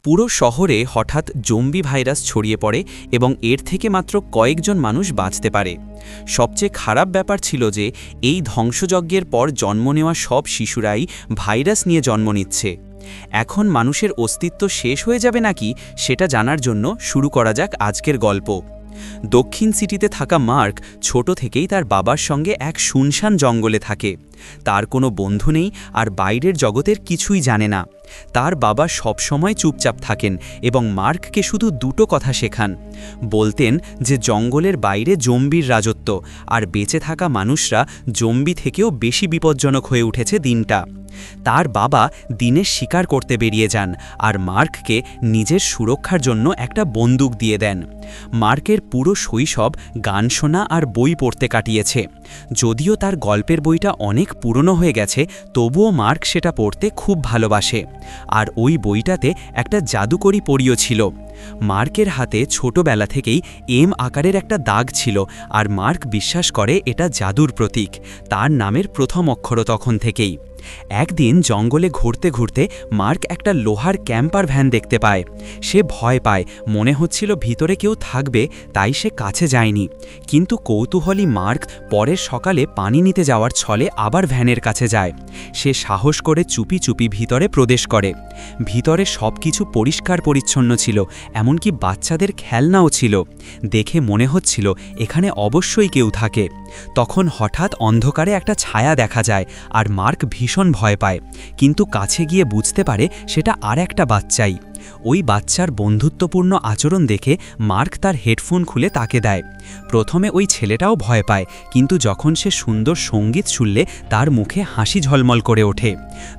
পুরো শহরে হঠাৎ জম্বি ভাইরাস ছড়িয়ে পড়ে এবং এর থেকে মাত্র কয়েকজন মানুষ বাঁচতে পারে। সবচেয়ে খারাপ ব্যাপার ছিল যে এই ধ্বংসযজ্ঞের পর জন্ম নেওয়া সব শিশুরাই ভাইরাস নিয়ে জন্ম নিচ্ছে। এখন মানুষের অস্তিত্ব শেষ হয়ে যাবে নাকি সেটা জানার জন্য শুরু করা যাক আজকের গল্প। দক্ষিণ সিটিতে থাকা মার্ক ছোট থেকেই তার বাবার সঙ্গে এক শুনশান জঙ্গলে থাকে। তার কোনো বন্ধু নেই আর বাইরের জগতের কিছুই জানে না। তার বাবা সবসময় চুপচাপ থাকেন এবং মার্ককে শুধু দুটো কথা শেখান। বলতেন যে জঙ্গলের বাইরে জম্বির রাজত্ব, আর বেঁচে থাকা মানুষরা জম্বি থেকেও বেশি বিপজ্জনক হয়ে উঠেছে দিনটা। তার বাবা দিনের শিকার করতে বেরিয়ে যান আর মার্ককে নিজের সুরক্ষার জন্য একটা বন্দুক দিয়ে দেন। মার্কের পুরো শৈশব গান শোনা আর বই পড়তে কাটিয়েছে। যদিও তার গল্পের বইটা অনেক পুরনো হয়ে গেছে, তবুও মার্ক সেটা পড়তে খুব ভালোবাসে। আর ওই বইটাতে একটা জাদুকরি পরীও ছিল। মার্কের হাতে ছোটবেলা থেকেই এম আকারের একটা দাগ ছিল, আর মার্ক বিশ্বাস করে এটা জাদুর প্রতীক। তার নামের প্রথম অক্ষরও তখন থেকেই। একদিন জঙ্গলে ঘুরতে ঘুরতে মার্ক একটা লোহার ক্যাম্পার ভ্যান দেখতে পায়। সে ভয় পায়, মনে হচ্ছিল ভিতরে কেউ থাকবে, তাই সে কাছে যায়নি। কিন্তু কৌতূহলী মার্ক পরের সকালে পানি নিতে যাওয়ার ছলে আবার ভ্যানের কাছে যায়। সে সাহস করে চুপি চুপি ভিতরে প্রবেশ করে। ভিতরে সব কিছু পরিষ্কার পরিচ্ছন্ন ছিল, এমনকি বাচ্চাদের খেলনাও ছিল। দেখে মনে হচ্ছিল এখানে অবশ্যই কেউ থাকে। তখন হঠাৎ অন্ধকারে একটা ছায়া দেখা যায় আর মার্ক ভীষণ ভয় পায়, কিন্তু কাছে গিয়ে বুঝতে পারে সেটা আর একটা বাচ্চাই। ওই বাচ্চার বন্ধুত্বপূর্ণ আচরণ দেখে মার্ক তার হেডফোন খুলে তাকে দেয়। প্রথমে ওই ছেলেটাও ভয় পায়, কিন্তু যখন সে সুন্দর সঙ্গীত শুনলে তার মুখে হাসি ঝলমল করে ওঠে।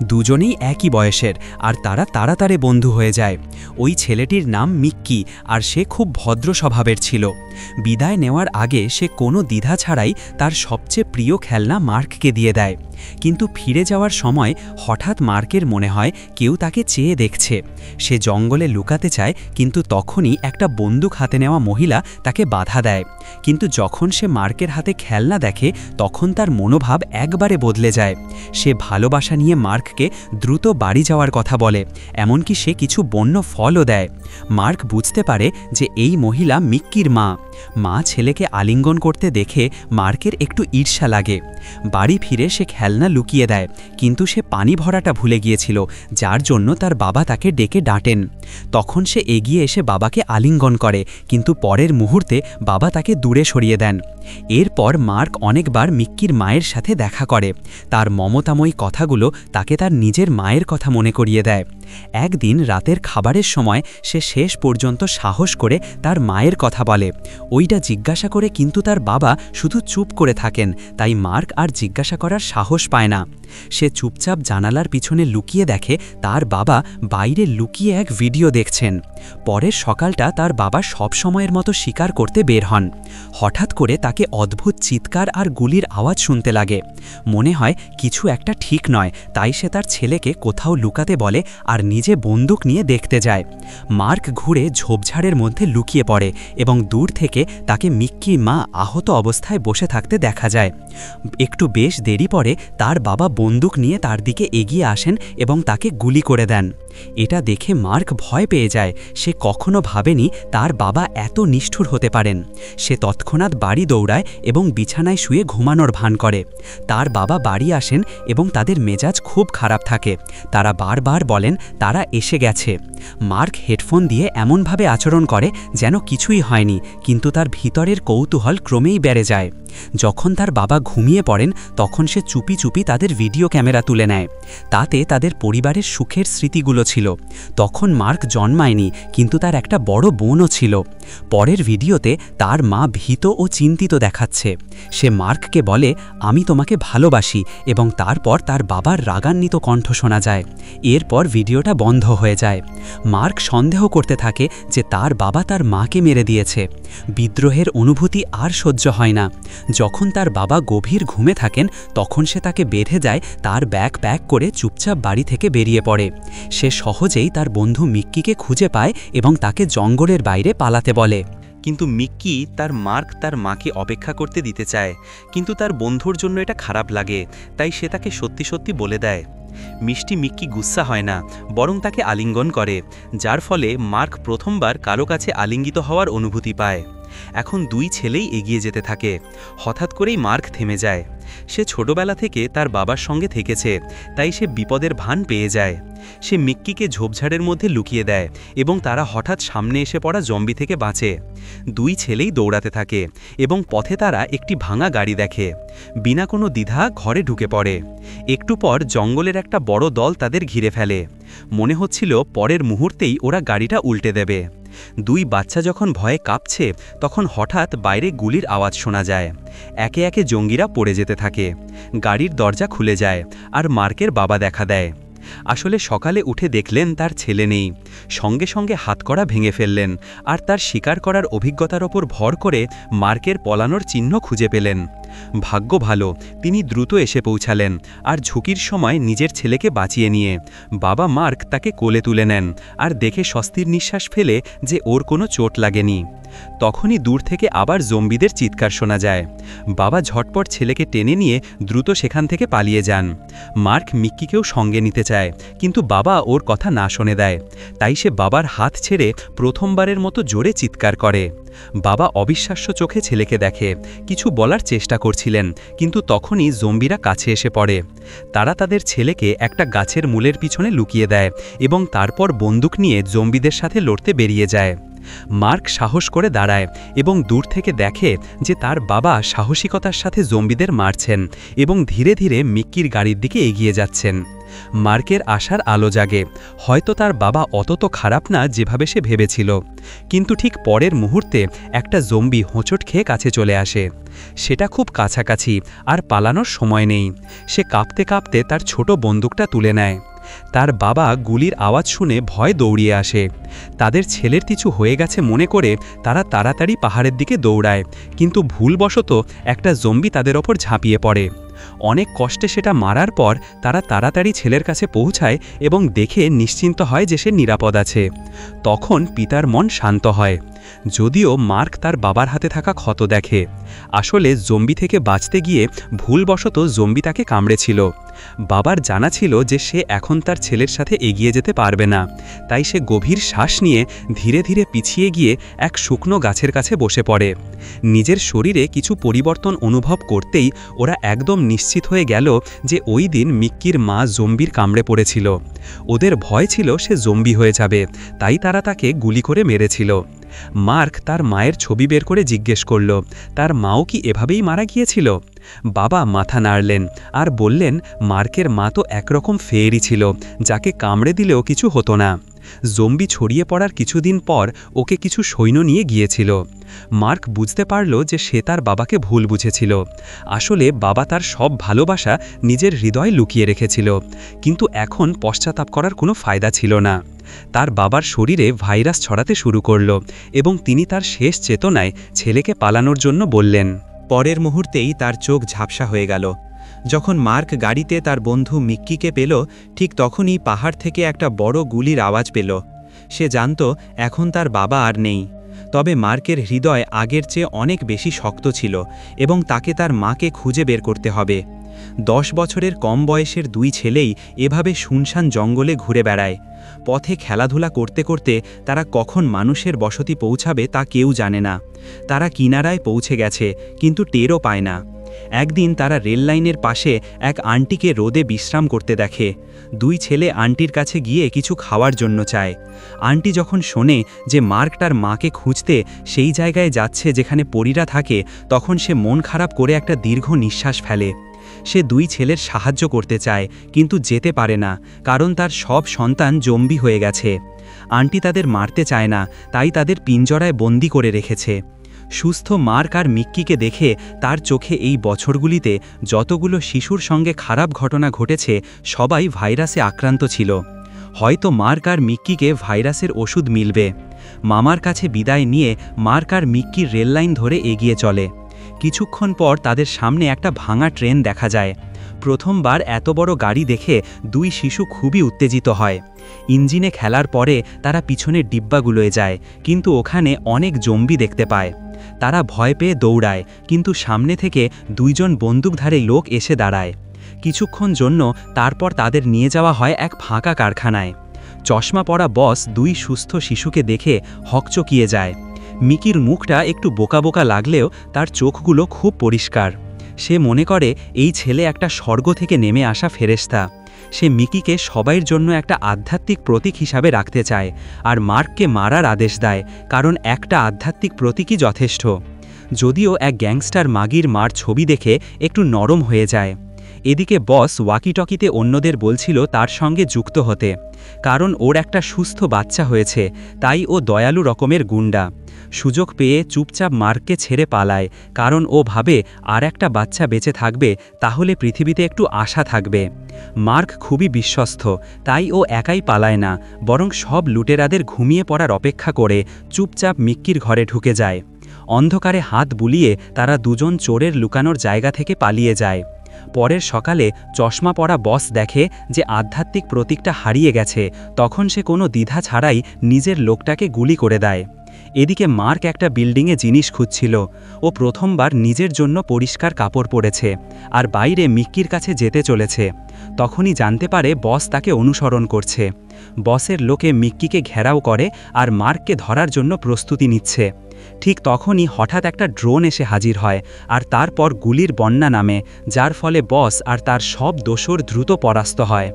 দুজনেই একই বয়সের, আর তারা তাড়াতাড়ি বন্ধু হয়ে যায়। ওই ছেলেটির নাম মিক্কি, আর সে খুব ভদ্র স্বভাবের ছিল। বিদায় নেওয়ার আগে সে কোনো দ্বিধা ছাড়াই তার সবচেয়ে প্রিয় খেলনা মার্ককে দিয়ে দেয়। কিন্তু ফিরে যাওয়ার সময় হঠাৎ মার্কের মনে হয় কেউ তাকে চেয়ে দেখছে। সে জঙ্গলে লুকাতে চায়, কিন্তু তখনই একটা বন্দুক হাতে নেওয়া মহিলা তাকে বাধা দেয়। কিন্তু যখন সে মার্কের হাতে খেলনা দেখে, তখন তার মনোভাব একবারে বদলে যায়। সে ভালোবাসা নিয়ে মার্ককে দ্রুত বাড়ি যাওয়ার কথা বলে, এমনকি সে কিছু বন্য ফলও দেয়। মার্ক বুঝতে পারে যে এই মহিলা মিক্কির মা। মা ছেলেকে আলিঙ্গন করতে দেখে মার্কের একটু ঈর্ষা লাগে। বাড়ি ফিরে সে খেলনা লুকিয়ে দেয়, কিন্তু সে পানি ভরাটা ভুলে গিয়েছিল, যার জন্য তার বাবা তাকে ডেকে ডাঁটেন। তখন সে এগিয়ে এসে বাবাকে আলিঙ্গন করে, কিন্তু পরের মুহূর্তে বাবা তাকে দূরে সরিয়ে দেন। এরপর মার্ক অনেকবার মিক্কির মায়ের সাথে দেখা করে। তার মমতাময়ী কথাগুলো তাকে তার নিজের মায়ের কথা মনে করিয়ে দেয়। একদিন রাতের খাবারের সময় সে শেষ পর্যন্ত সাহস করে তার মায়ের কথা বলে। ওইটা জিজ্ঞাসা করে, কিন্তু তার বাবা শুধু চুপ করে থাকেন, তাই মার্ক আর জিজ্ঞাসা করার সাহস পায় না। সে চুপচাপ জানালার পিছনে লুকিয়ে দেখে তার বাবা বাইরে লুকিয়ে এক ভিডিও দেখছেন। পরের সকালটা তার বাবা সব সময়ের মতো শিকার করতে বের হন। হঠাৎ করে তাকে অদ্ভুত চিৎকার আর গুলির আওয়াজ শুনতে লাগে। মনে হয় কিছু একটা ঠিক নয়, তাই সে তার ছেলেকে কোথাও লুকাতে বলে আর নিজে বন্দুক নিয়ে দেখতে যায়। মার্ক ঘুরে ঝোপঝাড়ের মধ্যে লুকিয়ে পড়ে এবং দূর থেকে তাকে মিক্কির মা আহত অবস্থায় বসে থাকতে দেখা যায়। একটু বেশ দেরি পরে তার বাবা বন্দুক নিয়ে তার দিকে এগিয়ে আসেন এবং তাকে গুলি করে দেন। এটা দেখে মার্ক ভয় পেয়ে যায়। সে কখনো ভাবেনি তার বাবা এত নিষ্ঠুর হতে পারেন। সে তৎক্ষণাৎ বাড়ি দৌড়ায় এবং বিছানায় শুয়ে ঘুমানোর ভান করে। তার বাবা বাড়ি আসেন এবং তাদের মেজাজ খুব খারাপ থাকে। তারা বারবার বলেন তারা এসে গেছে। মার্ক হেডফোন দিয়ে এমনভাবে আচরণ করে যেন কিছুই হয়নি, কিন্তু তার ভিতরের কৌতূহল ক্রমেই বেড়ে যায়। যখন তার বাবা ঘুমিয়ে পড়েন, তখন সে চুপি চুপি তাদের ভিডিও ক্যামেরা তুলে নেয়। তাতে তাদের পরিবারের সুখের স্মৃতিগুলো ছিল। তখন মার্ক জন্মায়নি, কিন্তু তার একটা বড় বোনও ছিল। পরের ভিডিওতে তার মা ভীত ও চিন্তিত দেখাচ্ছে। সে মার্ককে বলে, আমি তোমাকে ভালোবাসি, এবং তারপর তার বাবার রাগান্বিত কণ্ঠ শোনা যায়। এরপর ভিডিওটা বন্ধ হয়ে যায়। মার্ক সন্দেহ করতে থাকে যে তার বাবা তার মাকে মেরে দিয়েছে। বিদ্রোহের অনুভূতি আর সহ্য হয় না। যখন তার বাবা গভীর ঘুমে থাকেন, তখন সে তাকে বেঁধে যায়। তার ব্যাগ প্যাক করে চুপচাপ বাড়ি থেকে বেরিয়ে পড়ে। সে সহজেই তার বন্ধু মিক্কিকে খুঁজে পায় এবং তাকে জঙ্গলের বাইরে পালাতে বলে। কিন্তু মিক্কি তার মার্ক তার মাকে অপেক্ষা করতে দিতে চায়, কিন্তু তার বন্ধুর জন্য এটা খারাপ লাগে, তাই সে তাকে সত্যি সত্যি বলে দেয়। মিষ্টি মিক্কি গুস্সা হয় না, বরং তাকে আলিঙ্গন করে, যার ফলে মার্ক প্রথমবার কারো কাছে আলিঙ্গিত হওয়ার অনুভূতি পায়। এখন দুই ছেলেই এগিয়ে যেতে থাকে। হঠাৎ করেই মার্ক থেমে যায়। সে ছোটবেলা থেকে তার বাবার সঙ্গে থেকেছে, তাই সে বিপদের ভান পেয়ে যায়। সে মিক্কিকে ঝোপঝাড়ের মধ্যে লুকিয়ে দেয় এবং তারা হঠাৎ সামনে এসে পড়া জম্বি থেকে বাঁচে। দুই ছেলেই দৌড়াতে থাকে এবং পথে তারা একটি ভাঙা গাড়ি দেখে। বিনা কোনো দ্বিধা ঘরে ঢুকে পড়ে। একটু পর জঙ্গলের একটা বড় দল তাদের ঘিরে ফেলে। মনে হচ্ছিল পরের মুহূর্তেই ওরা গাড়িটা উল্টে দেবে। দুই বাচ্চা যখন ভয়ে কাঁপছে, তখন হঠাৎ বাইরে গুলির আওয়াজ শোনা যায়। একে একে জঙ্গিরা পড়ে যেতে থাকে। গাড়ির দরজা খুলে যায় আর মার্কের বাবা দেখা দেয়। আসলে সকালে উঠে দেখলেন তার ছেলে নেই। সঙ্গে সঙ্গে হাতকড়া ভেঙে ফেললেন আর তার শিকার করার অভিজ্ঞতার ওপর ভর করে মার্কের পলানোর চিহ্ন খুঁজে পেলেন। ভাগ্য ভালো, তিনি দ্রুত এসে পৌঁছালেন আর ঝুঁকির সময় নিজের ছেলেকে বাঁচিয়ে নিয়ে বাবা মার্ক তাকে কোলে তুলে নেন আর দেখে স্বস্তির নিঃশ্বাস ফেলে যে ওর কোনো চোট লাগেনি। তখনই দূর থেকে আবার জম্বিদের চিৎকার শোনা যায়। বাবা ঝটপট ছেলেকে টেনে নিয়ে দ্রুত সেখান থেকে পালিয়ে যান। মার্ক মিক্কিকেও সঙ্গে নিতে চায়, কিন্তু বাবা ওর কথা না শুনে দেয়। তাই সে বাবার হাত ছেড়ে প্রথমবারের মতো জোরে চিৎকার করে। বাবা অবিশ্বাস্য চোখে ছেলেকে দেখে, কিছু বলার চেষ্টা করছিলেন, কিন্তু তখনই জম্বিরা কাছে এসে পড়ে। তারা তাদের ছেলেকে একটা গাছের মূলের পিছনে লুকিয়ে দেয় এবং তারপর বন্দুক নিয়ে জম্বিদের সাথে লড়তে বেরিয়ে যায়। মার্ক সাহস করে দাঁড়ায় এবং দূর থেকে দেখে যে তার বাবা সাহসিকতার সাথে জম্বিদের মারছেন এবং ধীরে ধীরে মিক্কির গাড়ির দিকে এগিয়ে যাচ্ছেন। মার্কের আশার আলো জাগে, হয়তো তার বাবা অত তো খারাপ না যেভাবে সে ভেবেছিল। কিন্তু ঠিক পরের মুহূর্তে একটা জম্বি হোঁচট খেয়ে কাছে চলে আসে। সেটা খুব কাছাকাছি আর পালানোর সময় নেই। সে কাঁপতে কাঁপতে তার ছোট বন্দুকটা তুলে নেয়। তার বাবা গুলির আওয়াজ শুনে ভয় দৌড়িয়ে আসে। তাদের ছেলের কিছু হয়ে গেছে মনে করে তারা তাড়াতাড়ি পাহাড়ের দিকে দৌড়ায়, কিন্তু ভুলবশত একটা জম্বি তাদের ওপর ঝাঁপিয়ে পড়ে। অনেক কষ্টে সেটা মারার পর তারা তাড়াতাড়ি ছেলের কাছে পৌঁছায় এবং দেখে নিশ্চিন্ত হয় যে সে নিরাপদ আছে। তখন পিতার মন শান্ত হয়, যদিও মার্ক তার বাবার হাতে থাকা ক্ষত দেখে। আসলে জম্বি থেকে বাঁচতে গিয়ে ভুলবশত জম্বি তাকে কামড়েছিল। বাবার জানা ছিল যে সে এখন তার ছেলের সাথে এগিয়ে যেতে পারবে না, তাই সে গভীর শ্বাস নিয়ে ধীরে ধীরে পিছিয়ে গিয়ে এক শুকনো গাছের কাছে বসে পড়ে। নিজের শরীরে কিছু পরিবর্তন অনুভব করতেই ওরা একদম নিশ্চিত হয়ে গেল যে ওই দিন মিক্কির মা জম্বির কামড়ে পড়েছিল। ওদের ভয় ছিল সে জম্বি হয়ে যাবে, তাই তারা তাকে গুলি করে মেরেছিল। মার্ক তার মায়ের ছবি বের করে জিজ্ঞেস করল, তার মাও কি এভাবেই মারা গিয়েছিল? বাবা মাথা নাড়লেন আর বললেন, মার্কের মা তো একরকম ফেয়েরি ছিল, যাকে কামড়ে দিলেও কিছু হতো না। জম্বি ছড়িয়ে পড়ার কিছুদিন পর ওকে কিছু সৈন্য নিয়ে গিয়েছিল। মার্ক বুঝতে পারল যে সে তার বাবাকে ভুল বুঝেছিল। আসলে বাবা তার সব ভালোবাসা নিজের হৃদয়ে লুকিয়ে রেখেছিল, কিন্তু এখন পশ্চাতাপ করার কোনো ফায়দা ছিল না। তার বাবার শরীরে ভাইরাস ছড়াতে শুরু করল এবং তিনি তার শেষ চেতনায় ছেলেকে পালানোর জন্য বললেন। পরের মুহূর্তেই তার চোখ ঝাপসা হয়ে গেল। যখন মার্ক গাড়িতে তার বন্ধু মিক্কিকে পেল, ঠিক তখনই পাহাড় থেকে একটা বড় গুলির আওয়াজ পেল। সে জানত এখন তার বাবা আর নেই। তবে মার্কের হৃদয় আগের চেয়ে অনেক বেশি শক্ত ছিল এবং তাকে তার মাকে খুঁজে বের করতে হবে। 10 বছরের কম বয়সের দুই ছেলেই এভাবে শুনশান জঙ্গলে ঘুরে বেড়ায়। পথে খেলাধুলা করতে করতে তারা কখন মানুষের বসতি পৌঁছাবে তা কেউ জানে না। তারা কিনারায় পৌঁছে গেছে, কিন্তু টেরও পায় না। একদিন তারা রেললাইনের পাশে এক আন্টিকে রোদে বিশ্রাম করতে দেখে। দুই ছেলে আন্টির কাছে গিয়ে কিছু খাওয়ার জন্য চায়। আন্টি যখন শোনে যে মার্ক তার মাকে খুঁজতে সেই জায়গায় যাচ্ছে যেখানে পরীরা থাকে, তখন সে মন খারাপ করে একটা দীর্ঘ নিঃশ্বাস ফেলে। সে দুই ছেলের সাহায্য করতে চায়, কিন্তু যেতে পারে না, কারণ তার সব সন্তান জম্বি হয়ে গেছে। আন্টি তাদের মারতে চায় না, তাই তাদের পিঞ্জরায় বন্দি করে রেখেছে। সুস্থ মার্ক আর মিক্কিকে দেখে তার চোখে এই বছরগুলিতে যতগুলো শিশুর সঙ্গে খারাপ ঘটনা ঘটেছে সবাই ভাইরাসে আক্রান্ত ছিল। হয়তো মার্ক আর মিক্কিকে ভাইরাসের ওষুধ মিলবে। মামার কাছে বিদায় নিয়ে মার্ক আর মিক্কির রেললাইন ধরে এগিয়ে চলে। কিছুক্ষণ পর তাদের সামনে একটা ভাঙা ট্রেন দেখা যায়। প্রথমবার এত বড় গাড়ি দেখে দুই শিশু খুবই উত্তেজিত হয়। ইঞ্জিনে খেলার পরে তারা পিছনের ডিব্বাগুলোয় যায়, কিন্তু ওখানে অনেক জম্বি দেখতে পায়। তারা ভয় পেয়ে দৌড়ায়, কিন্তু সামনে থেকে দুইজন বন্দুকধারী লোক এসে দাঁড়ায়। কিছুক্ষণ জন্য তারপর তাদের নিয়ে যাওয়া হয় এক ফাঁকা কারখানায়। চশমা পরা বস দুই সুস্থ শিশুকে দেখে হকচকিয়ে যায়। মিকির মুখটা একটু বোকা বোকা লাগলেও তার চোখগুলো খুব পরিষ্কার। সে মনে করে এই ছেলে একটা স্বর্গ থেকে নেমে আসা ফেরেশতা। সে মিকিকে সবাইয়ের জন্য একটা আধ্যাত্মিক প্রতীক হিসাবে রাখতে চায়, আর মার্ককে মারার আদেশ দেয়, কারণ একটা আধ্যাত্মিক প্রতীকই যথেষ্ট। যদিও এক গ্যাংস্টার মাগির মার ছবি দেখে একটু নরম হয়ে যায়। এদিকে বস ওয়াকিটকিতে অন্যদের বলছিল তার সঙ্গে যুক্ত হতে, কারণ ওর একটা সুস্থ বাচ্চা হয়েছে, তাই ও দয়ালু রকমের গুন্ডা। সুযোগ পেয়ে চুপচাপ মার্ককে ছেড়ে পালায়, কারণ ও ভাবে আর একটা বাচ্চা বেঁচে থাকবে তাহলে পৃথিবীতে একটু আশা থাকবে। মার্ক খুবই বিশ্বস্ত, তাই ও একাই পালায় না, বরং সব লুটেরাদের ঘুমিয়ে পড়ার অপেক্ষা করে চুপচাপ মিক্কির ঘরে ঢুকে যায়। অন্ধকারে হাত বুলিয়ে তারা দুজন চোরের লুকানোর জায়গা থেকে পালিয়ে যায়। পরের সকালে চশমা পরা বস দেখে যে আধ্যাত্মিক প্রতীকটা হারিয়ে গেছে। তখন সে কোনো দ্বিধা ছাড়াই নিজের লোকটাকে গুলি করে দেয়। এদিকে মার্ক একটা বিল্ডিংয়ে জিনিস খুঁজছিল। ও প্রথমবার নিজের জন্য পরিষ্কার কাপড় পরেছে আর বাইরে মিক্কির কাছে যেতে চলেছে। তখনই জানতে পারে বস তাকে অনুসরণ করছে। বসের লোকে মিক্কিকে ঘেরাও করে আর মার্ককে ধরার জন্য প্রস্তুতি নিচ্ছে। ঠিক তখনই হঠাৎ একটা ড্রোন এসে হাজির হয়, আর তারপর গুলির বন্যা নামে, যার ফলে বস আর তার সব দোসর দ্রুত পরাস্ত হয়।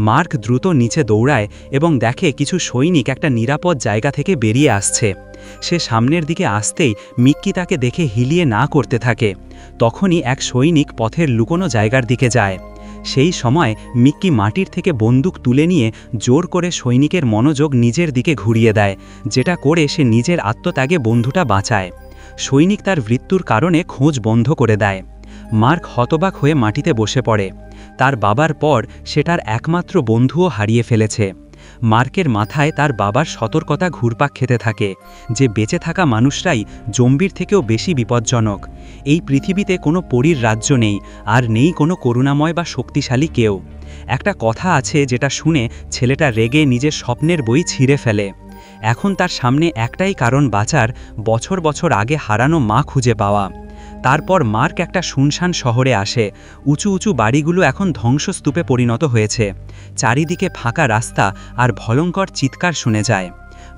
মার্ক দ্রুত নিচে দৌড়ায় এবং দেখে কিছু সৈনিক একটা নিরাপদ জায়গা থেকে বেরিয়ে আসছে। সে সামনের দিকে আসতেই মিক্কি তাকে দেখে হিলিয়ে না করতে থাকে। তখনই এক সৈনিক পথের লুকোনো জায়গার দিকে যায়। সেই সময় মিক্কি মাটির থেকে বন্দুক তুলে নিয়ে জোর করে সৈনিকের মনোযোগ নিজের দিকে ঘুরিয়ে দেয়, যেটা করে সে নিজের আত্মত্যাগে বন্ধুটা বাঁচায়। সৈনিক তার মৃত্যুর কারণে খোঁজ বন্ধ করে দেয়। মার্ক হতবাক হয়ে মাটিতে বসে পড়ে। তার বাবার পর সে তার একমাত্র বন্ধুও হারিয়ে ফেলেছে। মার্কের মাথায় তার বাবার সতর্কতা ঘুরপাক খেতে থাকে যে বেঁচে থাকা মানুষরাই জম্বির থেকেও বেশি বিপজ্জনক। এই পৃথিবীতে কোনো পরীর রাজ্য নেই, আর নেই কোনো করুণাময় বা শক্তিশালী কেউ। একটা কথা আছে যেটা শুনে ছেলেটা রেগে নিজের স্বপ্নের বই ছিঁড়ে ফেলে। এখন তার সামনে একটাই কারণ বাঁচার, বছর বছর আগে হারানো মা খুঁজে পাওয়া। তারপর মার্ক একটা শুনশান শহরে আসে। উঁচু উঁচু বাড়িগুলো এখন ধ্বংসস্তূপে পরিণত হয়েছে। চারিদিকে ফাঁকা রাস্তা আর ভয়ঙ্কর চিৎকার শুনে যায়।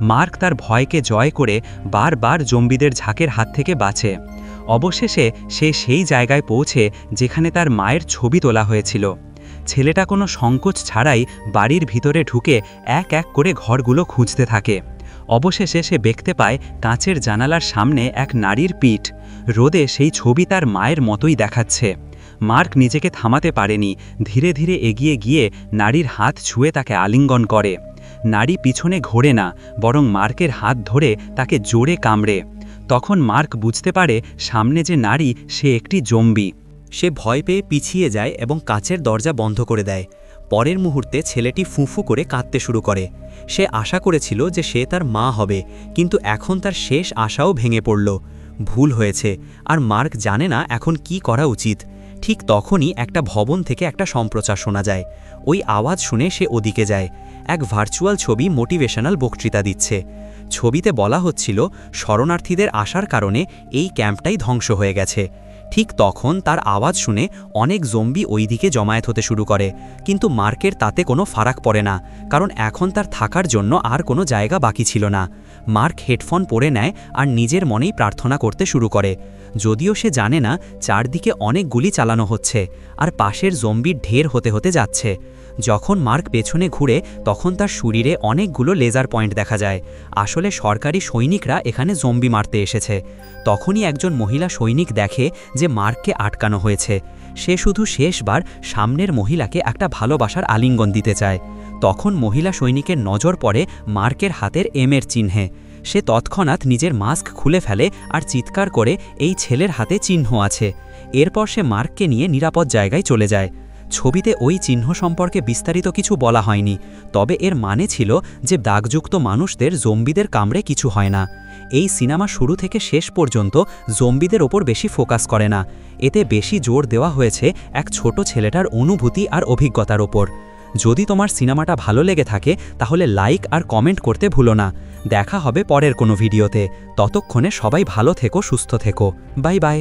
মার্ক তার ভয়কে জয় করে বারবার জম্বিদের ঝাঁকের হাত থেকে বাঁচে। অবশেষে সে সেই জায়গায় পৌঁছে যেখানে তার মায়ের ছবি তোলা হয়েছিল। ছেলেটা কোনো সংকোচ ছাড়াই বাড়ির ভিতরে ঢুকে এক এক করে ঘরগুলো খুঁজতে থাকে। অবশেষে সে দেখতে পায় কাঁচের জানালার সামনে এক নারীর পিঠ। রোদে সেই ছবি তার মায়ের মতোই দেখাচ্ছে। মার্ক নিজেকে থামাতে পারেনি, ধীরে ধীরে এগিয়ে গিয়ে নারীর হাত ছুঁয়ে তাকে আলিঙ্গন করে। নারী পিছনে ঘোরে না, বরং মার্কের হাত ধরে তাকে জোরে কামড়ে। তখন মার্ক বুঝতে পারে সামনে যে নারী সে একটি জম্বি। সে ভয় পেয়ে পিছিয়ে যায় এবং কাচের দরজা বন্ধ করে দেয়। পরের মুহূর্তে ছেলেটি ফুঁফু করে কাঁদতে শুরু করে। সে আশা করেছিল যে সে তার মা হবে, কিন্তু এখন তার শেষ আশাও ভেঙে পড়ল। ভুল হয়েছে, আর মার্ক জানে না এখন কি করা উচিত। ঠিক তখনই একটা ভবন থেকে একটা সম্প্রচার শোনা যায়। ওই আওয়াজ শুনে সে ওদিকে যায়। এক ভার্চুয়াল ছবি মোটিভেশনাল বক্তৃতা দিচ্ছে। ছবিতে বলা হচ্ছিল শরণার্থীদের আসার কারণে এই ক্যাম্পটাই ধ্বংস হয়ে গেছে। ঠিক তখন তার আওয়াজ শুনে অনেক জম্বি ওই দিকে জমায়েত হতে শুরু করে, কিন্তু মার্কের তাতে কোনো ফারাক পড়ে না, কারণ এখন তার থাকার জন্য আর কোনো জায়গা বাকি ছিল না। মার্ক হেডফোন পরে নেয় আর নিজের মনেই প্রার্থনা করতে শুরু করে। যদিও সে জানে না চারদিকে অনেক গুলি চালানো হচ্ছে আর পাশের জম্বির ঢের হতে হতে যাচ্ছে। যখন মার্ক পেছনে ঘুরে তখন তার শরীরে অনেকগুলো লেজার পয়েন্ট দেখা যায়। আসলে সরকারি সৈনিকরা এখানে জম্বি মারতে এসেছে। তখনই একজন মহিলা সৈনিক দেখে যে মার্ককে আটকানো হয়েছে। সে শুধু শেষবার সামনের মহিলাকে একটা ভালোবাসার আলিঙ্গন দিতে চায়। তখন মহিলা সৈনিকের নজর পড়ে মার্কের হাতের এমের চিহ্নে। সে তৎক্ষণাৎ নিজের মাস্ক খুলে ফেলে আর চিৎকার করে এই ছেলের হাতে চিহ্ন আছে। এরপর সে মার্ককে নিয়ে নিরাপদ জায়গায় চলে যায়। ছবিতে ওই চিহ্ন সম্পর্কে বিস্তারিত কিছু বলা হয়নি, তবে এর মানে ছিল যে দাগযুক্ত মানুষদের জম্বিদের কামড়ে কিছু হয় না। এই সিনেমা শুরু থেকে শেষ পর্যন্ত জম্বিদের ওপর বেশি ফোকাস করে না, এতে বেশি জোর দেওয়া হয়েছে এক ছোট ছেলেটার অনুভূতি আর অভিজ্ঞতার ওপর। যদি তোমার সিনেমাটা ভালো লেগে থাকে তাহলে লাইক আর কমেন্ট করতে ভুলো না। দেখা হবে পরের কোনো ভিডিওতে। ততক্ষণে সবাই ভালো থেকো, সুস্থ থেকো। Bye bye.